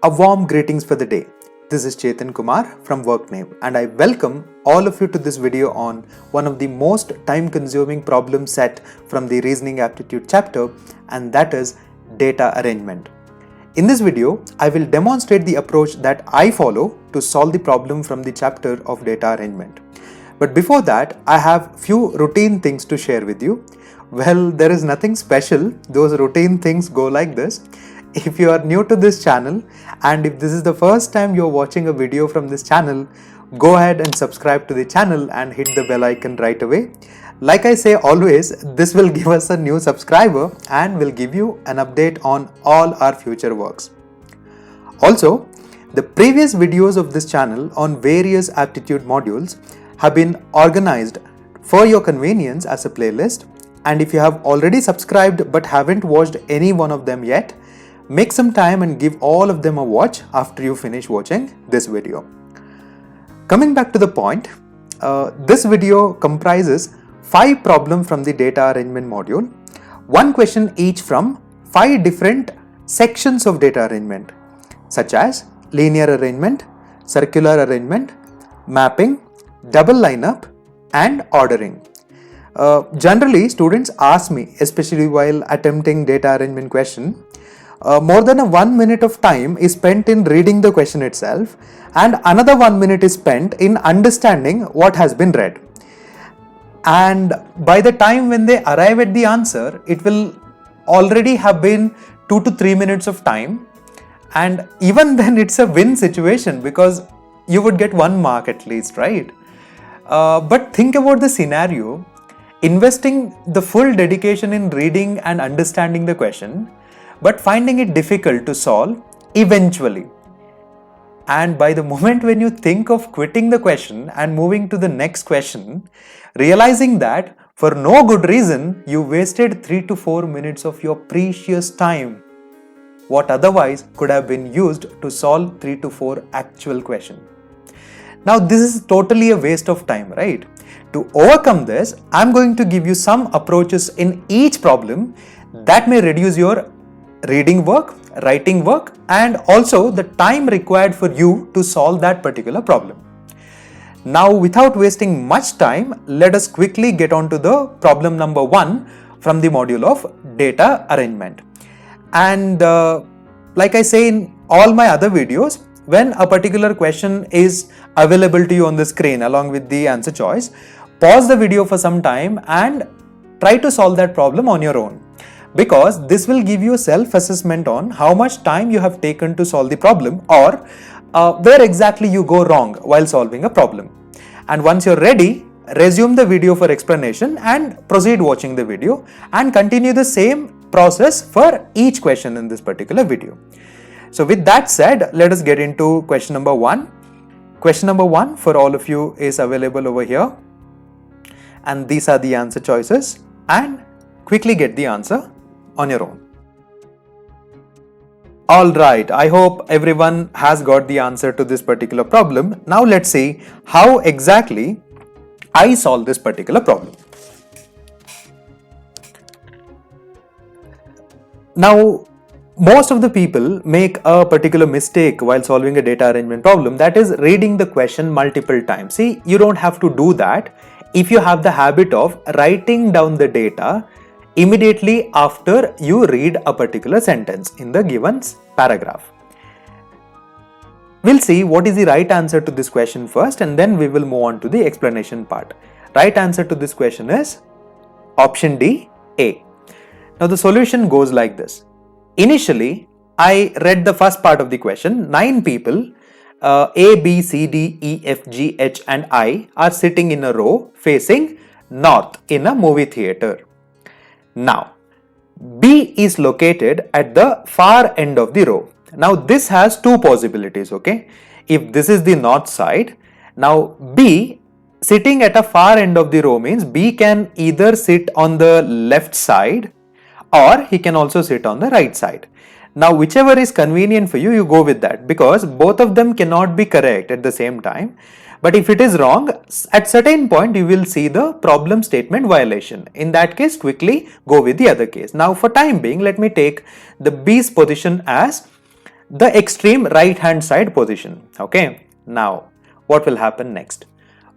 A warm greetings for the day. This is Chethan Kumar from Workneev, and I welcome all of you to this video on one of the most time-consuming problem set from the Reasoning Aptitude chapter, and that is data arrangement. In this video, I will demonstrate the approach that I follow to solve the problem from the chapter of data arrangement. But before that, I have few routine things to share with you. Well, there is nothing special. Those routine things go like this. If you are new to this channel and if this is the first time you are watching a video from this channel, go ahead and subscribe to the channel and hit the bell icon right away. Like I say always, this will give us a new subscriber and will give you an update on all our future works. Also, the previous videos of this channel on various aptitude modules have been organized for your convenience as a playlist, and if you have already subscribed but haven't watched any one of them yet, make some time and give all of them a watch after you finish watching this video. Coming back to the point, this video comprises 5 problems from the data arrangement module, 1 question each from 5 different sections of data arrangement, such as linear arrangement, circular arrangement, mapping, double lineup, and ordering. Generally, students ask me, especially while attempting data arrangement question, more than 1 minute of time is spent in reading the question itself, and another 1 minute is spent in understanding what has been read. And by the time when they arrive at the answer, it will already have been 2 to 3 minutes of time, and even then it's a win situation because you would get 1 mark at least, right? But think about the scenario, investing the full dedication in reading and understanding the question, but finding it difficult to solve eventually. And by the moment when you think of quitting the question and moving to the next question, realizing that for no good reason you wasted 3 to 4 minutes of your precious time, what otherwise could have been used to solve 3 to 4 actual questions. Now this is totally a waste of time, right? To overcome this, I'm going to give you some approaches in each problem that may reduce your reading work, writing work, and also the time required for you to solve that particular problem. Now, without wasting much time, let us quickly get on to the problem number 1 from the module of data arrangement. And like I say in all my other videos, when a particular question is available to you on the screen along with the answer choice, pause the video for some time and try to solve that problem on your own, because this will give you a self-assessment on how much time you have taken to solve the problem or where exactly you go wrong while solving a problem. And once you're ready, resume the video for explanation and proceed watching the video and continue the same process for each question in this particular video. So with that said, let us get into question number 1. Question number 1 for all of you is available over here, and these are the answer choices, and quickly get the answer on your own. Alright, I hope everyone has got the answer to this particular problem. Now let's see how exactly I solve this particular problem. Now, most of the people make a particular mistake while solving a data arrangement problem, that is reading the question multiple times. See, you don't have to do that if you have the habit of writing down the data immediately after you read a particular sentence in the given paragraph. We'll see what is the right answer to this question first, and then we will move on to the explanation part. Right answer to this question is option D, A. Now the solution goes like this. Initially, I read the first part of the question. 9 people, A, B, C, D, E, F, G, H and I are sitting in a row facing north in a movie theater. Now, B is located at the far end of the row. Now, this has 2 possibilities, okay? If this is the north side, now B sitting at a far end of the row means B can either sit on the left side or he can also sit on the right side. Now, whichever is convenient for you, you go with that, because both of them cannot be correct at the same time. But if it is wrong, at certain point you will see the problem statement violation. In that case, quickly go with the other case. Now for time being, let me take the B's position as the extreme right hand side position. Okay, now what will happen next?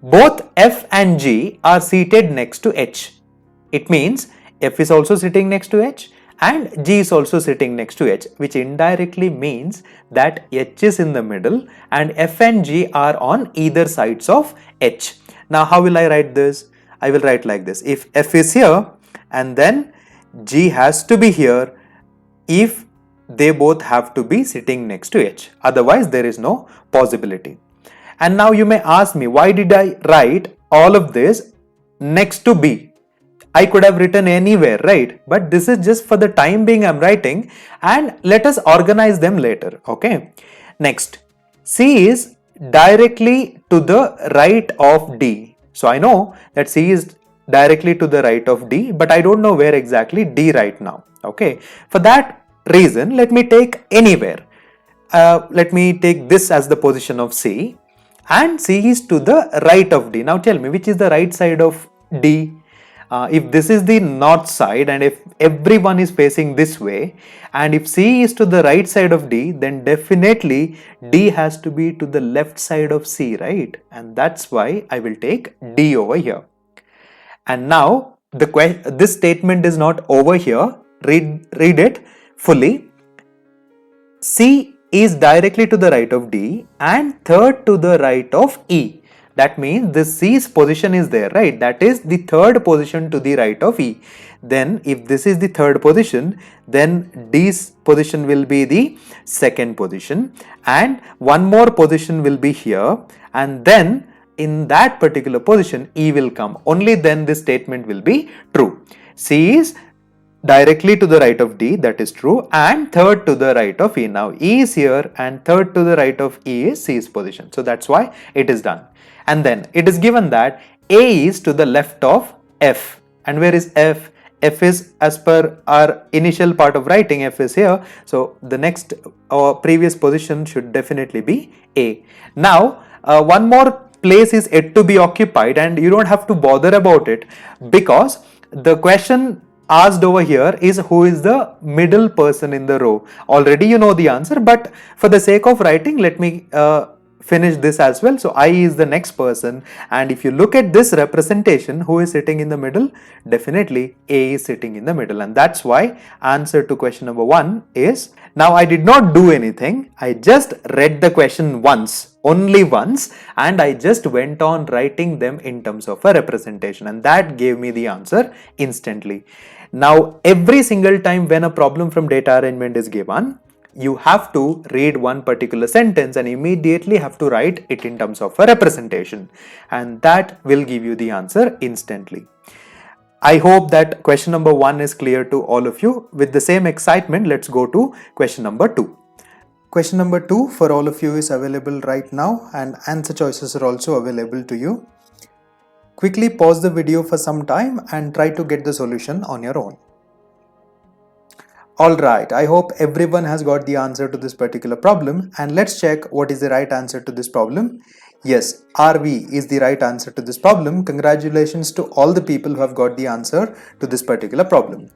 Both F and G are seated next to H. It means F is also sitting next to H and G is also sitting next to H, which indirectly means that H is in the middle and F and G are on either sides of H. Now how will I write this? I will write like this: if F is here and then G has to be here if they both have to be sitting next to H. Otherwise there is no possibility. And now you may ask me, why did I write all of this next to B? I could have written anywhere, right? But this is just for the time being I'm writing, and let us organize them later, okay? Next, C is directly to the right of D. So I know that C is directly to the right of D, but I don't know where exactly D right now, okay? For that reason, let me take anywhere. Let me take this as the position of C, and C is to the right of D. Now tell me, which is the right side of D? If this is the north side and if everyone is facing this way, and if C is to the right side of D, then definitely D has to be to the left side of C, right? And that's why I will take D over here. And now this statement is not over here. Read it fully. C is directly to the right of D and third to the right of E. That means this C's position is there, right? That is the third position to the right of E. Then if this is the third position, then D's position will be the second position and one more position will be here, and then in that particular position E will come. Only then this statement will be true. C is directly to the right of D, that is true, and third to the right of E. Now E is here and third to the right of E is C's position. So that's why it is done. And then it is given that A is to the left of F. And where is F? F is, as per our initial part of writing, F is here. So the next previous position should definitely be A. Now one more place is yet to be occupied, and you don't have to bother about it because the question asked over here is who is the middle person in the row. Already you know the answer, but for the sake of writing, let me finish this as well. So I is the next person, and if you look at this representation, who is sitting in the middle? Definitely A is sitting in the middle, and that's why answer to question number 1 is. Now I did not do anything, I just read the question once, only once, and I just went on writing them in terms of a representation, and that gave me the answer instantly. Now every single time when a problem from data arrangement is given, you have to read one particular sentence and immediately have to write it in terms of a representation, and that will give you the answer instantly. I hope that question number 1 is clear to all of you. With the same excitement, let's go to question number 2. Question number 2 for all of you is available right now, and answer choices are also available to you. Quickly pause the video for some time and try to get the solution on your own. Alright, I hope everyone has got the answer to this particular problem, and let's check what is the right answer to this problem. Yes, RV is the right answer to this problem. Congratulations to all the people who have got the answer to this particular problem.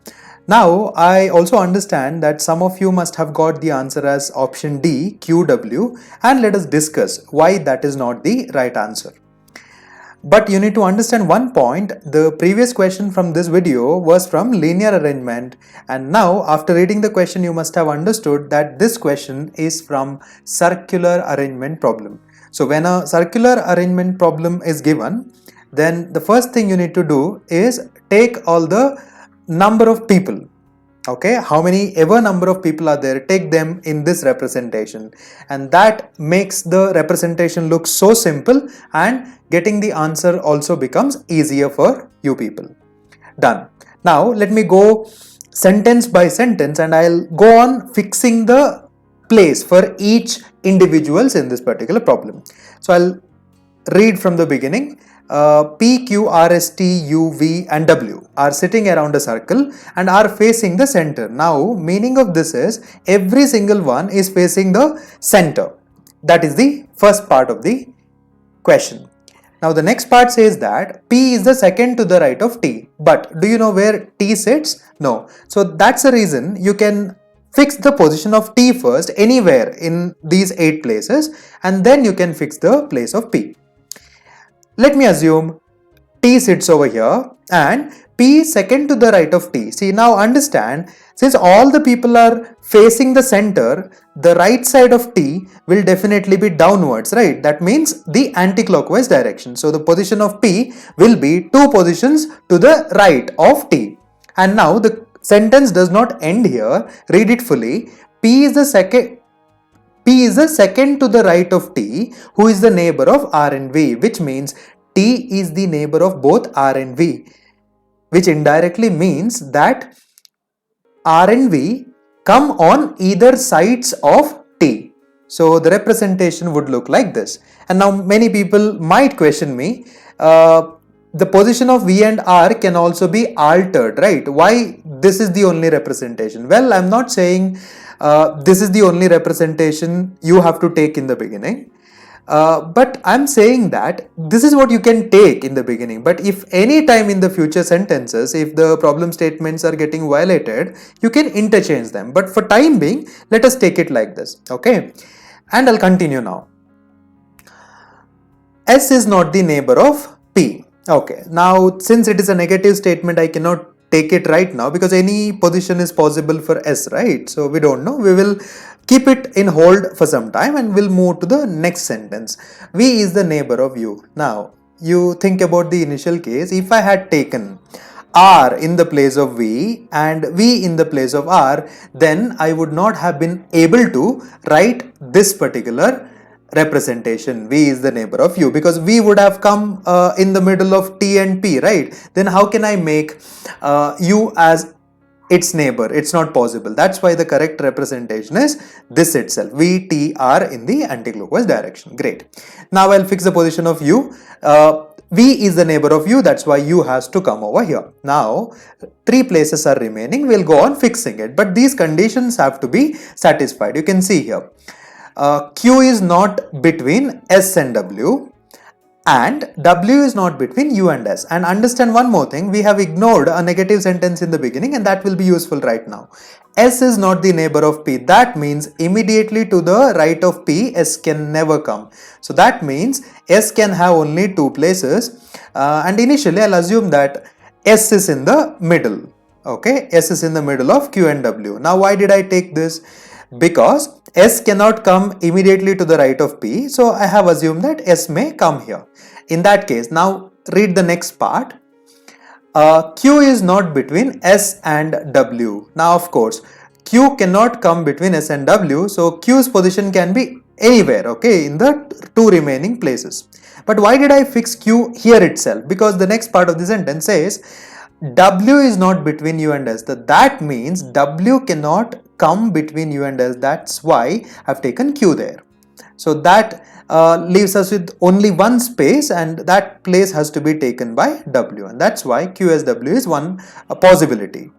Now, I also understand that some of you must have got the answer as option D, QW, and let us discuss why that is not the right answer. But you need to understand one point. The previous question from this video was from linear arrangement, and now after reading the question you must have understood that this question is from circular arrangement problem. So when a circular arrangement problem is given, then the first thing you need to do is take all the number of people. Okay, how many ever number of people are there, take them in this representation, and that makes the representation look so simple, and getting the answer also becomes easier for you people. Done. Now let me go sentence by sentence and I'll go on fixing the place for each individuals in this particular problem. So I'll read from the beginning. P, Q, R, S, T, U, V and W are sitting around a circle and are facing the center. Now meaning of this is every single one is facing the center. That is the first part of the question. Now the next part says that P is the second to the right of T. But do you know where T sits? No. So that's the reason you can fix the position of T first anywhere in these 8 places, and then you can fix the place of P. Let me assume T sits over here and P is second to the right of T. See, now understand, since all the people are facing the center, the right side of T will definitely be downwards, right? That means the anti-clockwise direction. So the position of P will be 2 positions to the right of T. And now the sentence does not end here. Read it fully. P is the second to the right of T, who is the neighbor of R and V, which means T is the neighbor of both R and V, which indirectly means that R and V come on either sides of T. So the representation would look like this. And now many people might question me, the position of V and R can also be altered, right? Why this is the only representation? Well, I'm not saying this is the only representation you have to take in the beginning. But I'm saying that this is what you can take in the beginning. But if any time in the future sentences, if the problem statements are getting violated, you can interchange them. But for time being, let us take it like this. Okay. And I'll continue now. S is not the neighbor of P. Okay. Now, since it is a negative statement, I cannot take it right now because any position is possible for S, right? So we don't know. We will keep it in hold for some time and we'll move to the next sentence. V is the neighbor of U. Now, you think about the initial case. If I had taken R in the place of V and V in the place of R, then I would not have been able to write this particular representation. V is the neighbor of U, because V would have come in the middle of T and P, right? Then how can I make U as its neighbor? It's not possible. That's why the correct representation is this itself, V, T, R in the anti-clockwise direction. Great. Now I'll fix the position of U. V is the neighbor of U, that's why U has to come over here. Now 3 places are remaining. We'll go on fixing it, but these conditions have to be satisfied. You can see here. Q is not between S and W, and W is not between U and S. And understand one more thing, we have ignored a negative sentence in the beginning and that will be useful right now. S is not the neighbor of P. That means immediately to the right of P, S can never come. So that means S can have only 2 places, and initially I'll assume that S is in the middle. Okay, S is in the middle of Q and W. Now why did I take this? Because S cannot come immediately to the right of P, so I have assumed that S may come here. In that case, now read the next part. Q is not between S and W. Now of course, Q cannot come between S and W, so Q's position can be anywhere, okay, in the 2 remaining places. But why did I fix Q here itself? Because the next part of the sentence says W is not between U and S. That means W cannot come between U and S. That's why I've taken Q there. So that leaves us with only one space, and that place has to be taken by W, and that's why QSW is one possibility.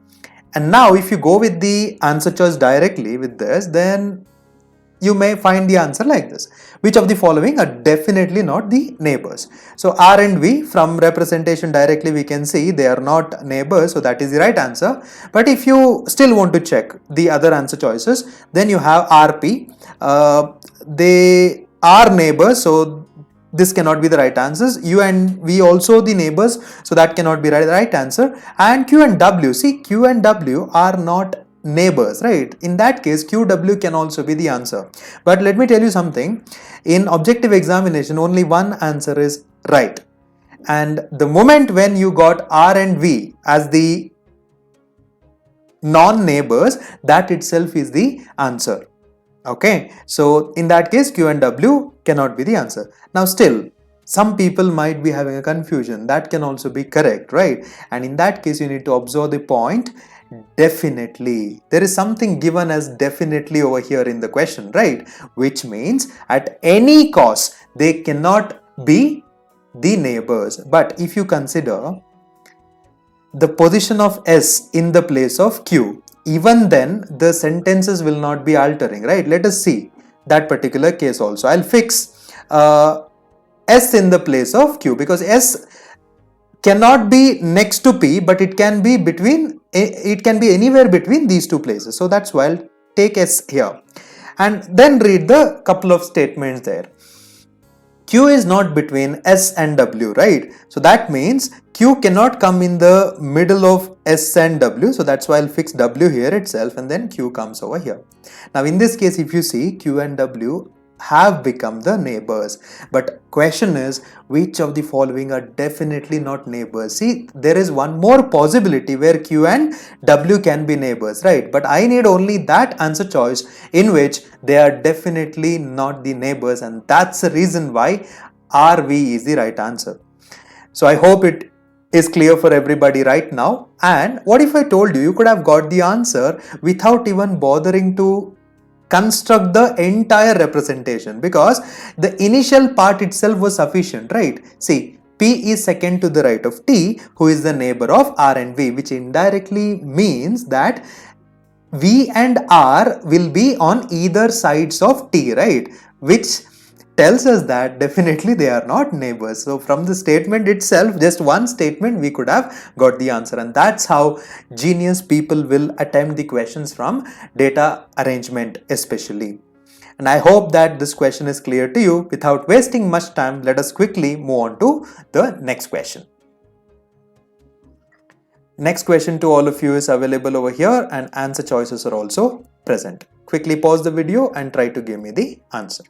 And now if you go with the answer choice directly with this, then you may find the answer like this. Which of the following are definitely not the neighbors? So R and V, from representation directly we can see they are not neighbors, so that is the right answer. But if you still want to check the other answer choices, then you have RP. They are neighbors, so this cannot be the right answers. U and V also the neighbors, so that cannot be the right answer. And Q and W, see, Q and W are not neighbors, right? In that case, QW can also be the answer. But let me tell you something, in objective examination only one answer is right, and the moment when you got R and V as the non-neighbors, that itself is the answer. Okay, so in that case Q and W cannot be the answer. Now still some people might be having a confusion, that can also be correct, right? And in that case you need to observe the point definitely. There is something given as definitely over here in the question, right? Which means at any cost they cannot be the neighbors. But if you consider the position of S in the place of Q, even then the sentences will not be altering, right? Let us see that particular case also. I'll fix S in the place of Q, because S cannot be next to P, but it can be between, it can be anywhere between these 2 places. So that's why I'll take S here and then read the couple of statements there. Q is not between S and W, right? So that means Q cannot come in the middle of S and W. So that's why I'll fix W here itself and then Q comes over here. Now in this case, if you see, Q and W have become the neighbors. But question is, which of the following are definitely not neighbors? See, there is one more possibility where Q and W can be neighbors, right? But I need only that answer choice in which they are definitely not the neighbors, and that's the reason why RV is the right answer. So I hope it is clear for everybody right now. And what if I told you could have got the answer without even bothering to construct the entire representation, because the initial part itself was sufficient, right? See, P is second to the right of T, who is the neighbor of R and V, which indirectly means that V and R will be on either sides of T, right? Which tells us that definitely they are not neighbors. So from the statement itself, just one statement, we could have got the answer. And that's how genius people will attempt the questions from data arrangement especially. And I hope that this question is clear to you. Without wasting much time, let us quickly move on to the next question. Next question to all of you is available over here and answer choices are also present. Quickly pause the video and try to give me the answer.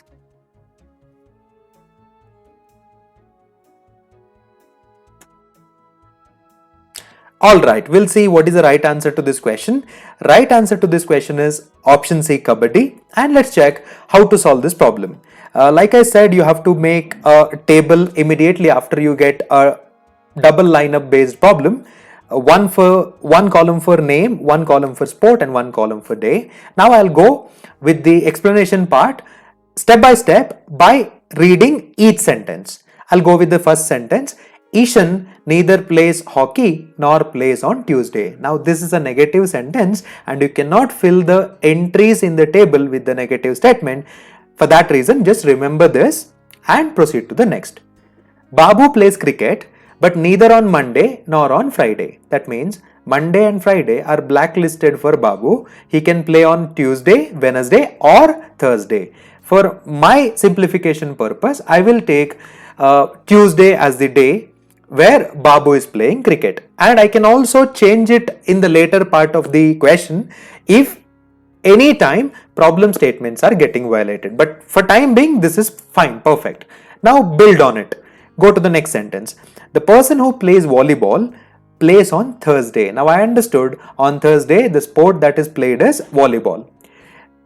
Alright, we'll see what is the right answer to this question. Right answer to this question is option C, Kabaddi. And let's check how to solve this problem. Like I said, you have to make a table immediately after you get a double lineup based problem. One column for name, one column for sport, and one column for day. Now I'll go with the explanation part step by step by reading each sentence. I'll go with the first sentence. Ishan neither plays hockey nor plays on Tuesday. Now this is a negative sentence and you cannot fill the entries in the table with the negative statement. For that reason, just remember this and proceed to the next. Babu plays cricket but neither on Monday nor on Friday. That means Monday and Friday are blacklisted for Babu. He can play on Tuesday, Wednesday or Thursday. For my simplification purpose, I will take Tuesday as the day where Babu is playing cricket, and I can also change it in the later part of the question if any time problem statements are getting violated. But for time being, this is fine, perfect. Now build on it. Go to the next sentence. The person who plays volleyball plays on Thursday. Now I understood on Thursday the sport that is played is volleyball.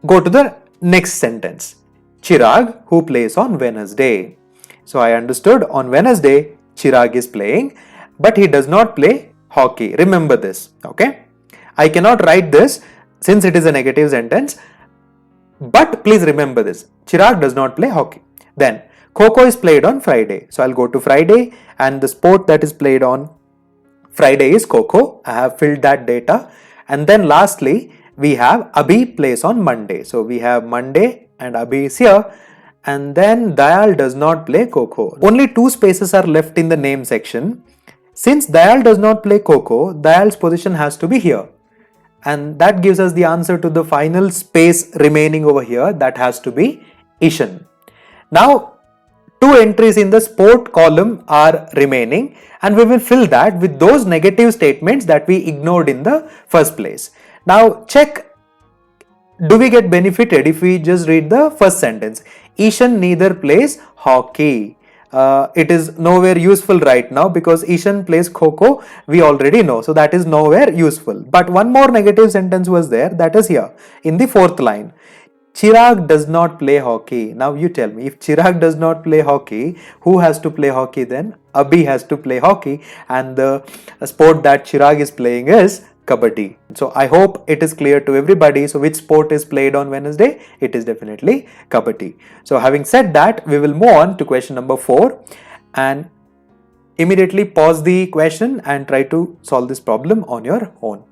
Go to the next sentence. Chirag who plays on Wednesday. So I understood on Wednesday Chirag is playing, but he does not play hockey. Remember this, okay? I cannot write this since it is a negative sentence, but please remember this. Chirag does not play hockey. Then, Kho-Kho is played on Friday. So I'll go to Friday and the sport that is played on Friday is Kho-Kho. I have filled that data. And then lastly, we have Abhi plays on Monday. So we have Monday and Abhi is here. And then Dayal does not play Kho-Kho. Only two spaces are left in the name section. Since Dayal does not play Kho-Kho, Dayal's position has to be here. And that gives us the answer to the final space remaining over here. That has to be Ishan. Now, two entries in the sport column are remaining and we will fill that with those negative statements that we ignored in the first place. Now, check, do we get benefited if we just read the first sentence? Ishan neither plays hockey. It is nowhere useful right now because Ishan plays Kho-Kho, we already know. So that is nowhere useful. But one more negative sentence was there, that is here in the fourth line. Chirag does not play hockey. Now you tell me, if Chirag does not play hockey, who has to play hockey then? Abhi has to play hockey, and the sport that Chirag is playing is Kabaddi. So I hope it is clear to everybody. So which sport is played on Wednesday? It is definitely Kabaddi. So having said that, we will move on to question number 4 and immediately pause the question and try to solve this problem on your own.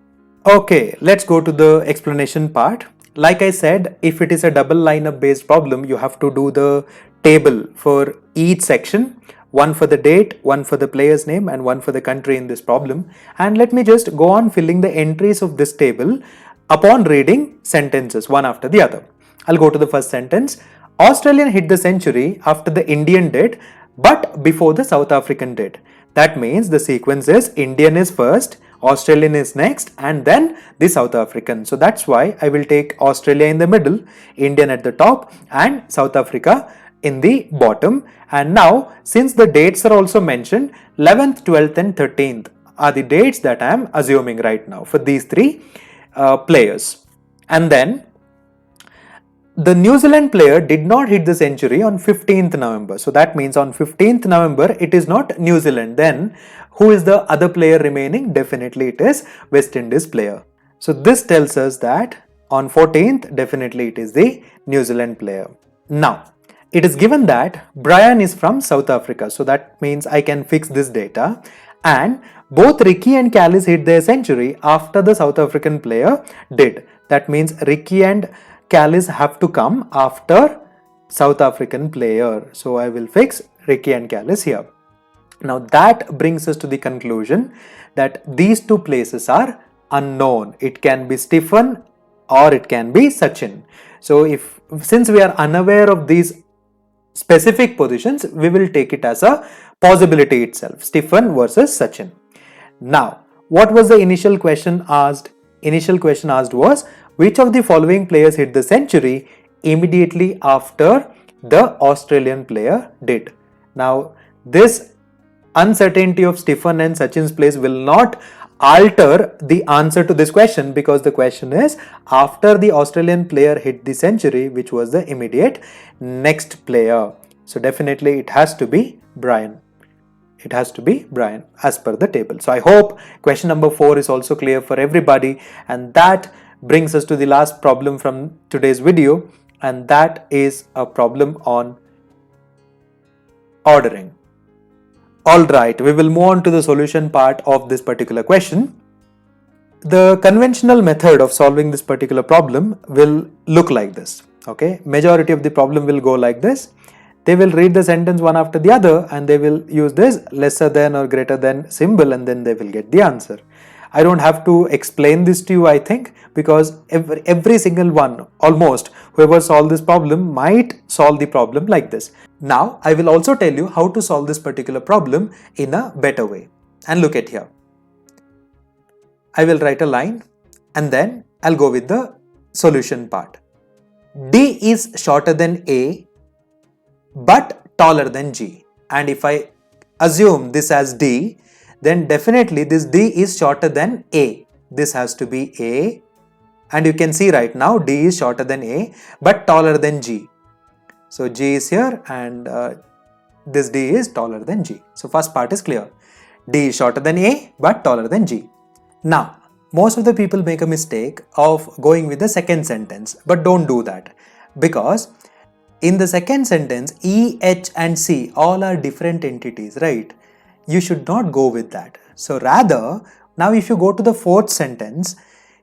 Okay, let's go to the explanation part. Like I said, if it is a double lineup based problem, you have to do the table for each section. One for the date, one for the player's name, and one for the country in this problem. And let me just go on filling the entries of this table upon reading sentences one after the other. I'll go to the first sentence. Australian hit the century after the Indian did, but before the South African did. That means the sequence is Indian is first, Australian is next, and then the South African. So that's why I will take Australia in the middle, Indian at the top, and South Africa in the bottom. And now, since the dates are also mentioned, 11th, 12th and 13th are the dates that I am assuming right now for these three players. And then the New Zealand player did not hit the century on 15th November. So that means on 15th November, it is not New Zealand. Then who is the other player remaining? Definitely it is West Indies player. So this tells us that on 14th, definitely it is the New Zealand player. Now, it is given that Brian is from South Africa. So that means I can fix this data. And both Ricky and Callis hit their century after the South African player did. That means Ricky and Callis have to come after South African player. So I will fix Ricky and Callis here. Now that brings us to the conclusion that these two places are unknown. It can be Stephen or it can be Sachin. So since we are unaware of these specific positions, we will take it as a possibility itself. Stephen versus Sachin. Now, what was the initial question asked? Initial question asked was, which of the following players hit the century immediately after the Australian player did? Now, this uncertainty of Stephen and Sachin's place will not alter the answer to this question, because the question is after the Australian player hit the century, which was the immediate next player. So definitely it has to be Brian. It has to be Brian as per the table. So I hope question number 4 is also clear for everybody, and that brings us to the last problem from today's video, and that is a problem on ordering. Alright, we will move on to the solution part of this particular question. The conventional method of solving this particular problem will look like this. Okay, majority of the problem will go like this. They will read the sentence one after the other and they will use this lesser than or greater than symbol, and then they will get the answer. I don't have to explain this to you, I think, because every single one, almost, whoever solved this problem might solve the problem like this. Now, I will also tell you how to solve this particular problem in a better way. And look at here. I will write a line and then I'll go with the solution part. D is shorter than A but taller than G. And if I assume this as D, then definitely this D is shorter than A. This has to be A. And you can see right now D is shorter than A but taller than G. So G is here and this D is taller than G. So first part is clear. D is shorter than A but taller than G. Now, most of the people make a mistake of going with the second sentence, but don't do that, because in the second sentence, E, H and C all are different entities, right? You should not go with that. So rather, now if you go to the fourth sentence,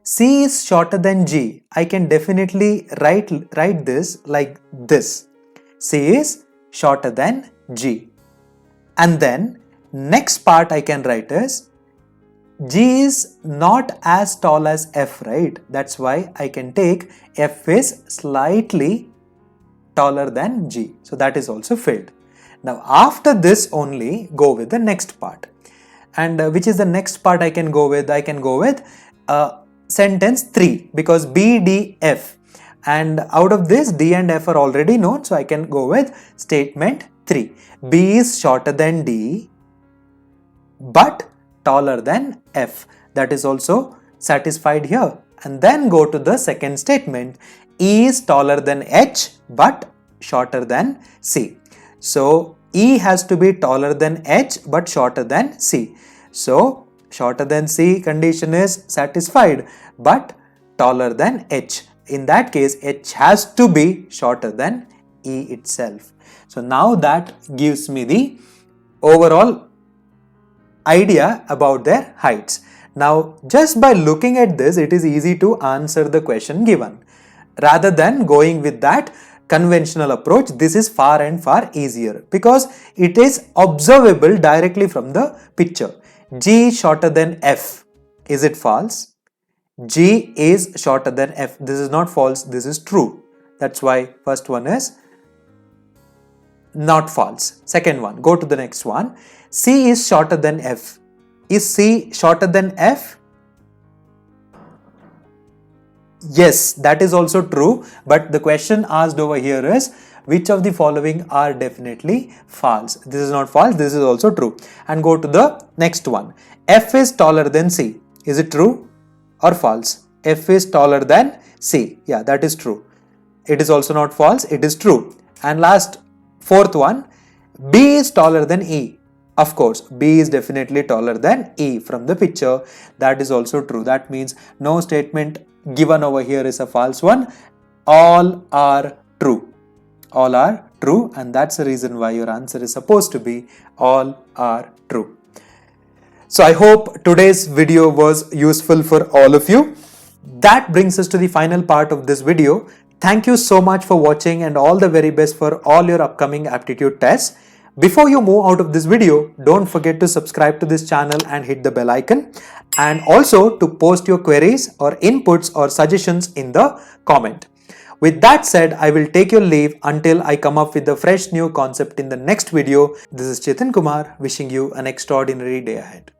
C is shorter than G. I can definitely write this like this. C is shorter than G. And then next part I can write is G is not as tall as F, right? That's why I can take F is slightly taller than G. So that is also failed. Now after this only go with the next part. And which is the next part I can go with? I can go with sentence 3, because B, D, F. And out of this D and F are already known. So I can go with statement 3. B is shorter than D but taller than F. That is also satisfied here. And then go to the second statement. E is taller than H but shorter than C. So E has to be taller than H but shorter than C. So shorter than C condition is satisfied but taller than H. In that case, H has to be shorter than E itself. So now that gives me the overall idea about their heights. Now just by looking at this, it is easy to answer the question given. Rather than going with that conventional approach, this is far and far easier because it is observable directly from the picture. G is shorter than F. Is it false? G is shorter than F. This is not false, this is true. That's why first one is not false. Second one, go to the next one. C is shorter than F. Is C shorter than F? Yes, that is also true, but the question asked over here is which of the following are definitely false. This is not false, this is also true. And go to the next one. F is taller than C. Is it true or false? F is taller than C. Yeah, that is true. It is also not false, it is true. And last, fourth one, B is taller than E. Of course, B is definitely taller than E from the picture. That is also true. That means no statement given over here is a false one. All are true. All are true, and that's the reason why your answer is supposed to be all are true. So I hope today's video was useful for all of you. That brings us to the final part of this video. Thank you so much for watching and all the very best for all your upcoming aptitude tests. Before you move out of this video, don't forget to subscribe to this channel and hit the bell icon, and also to post your queries or inputs or suggestions in the comment. With that said, I will take your leave until I come up with a fresh new concept in the next video. This is Chethan Kumar wishing you an extraordinary day ahead.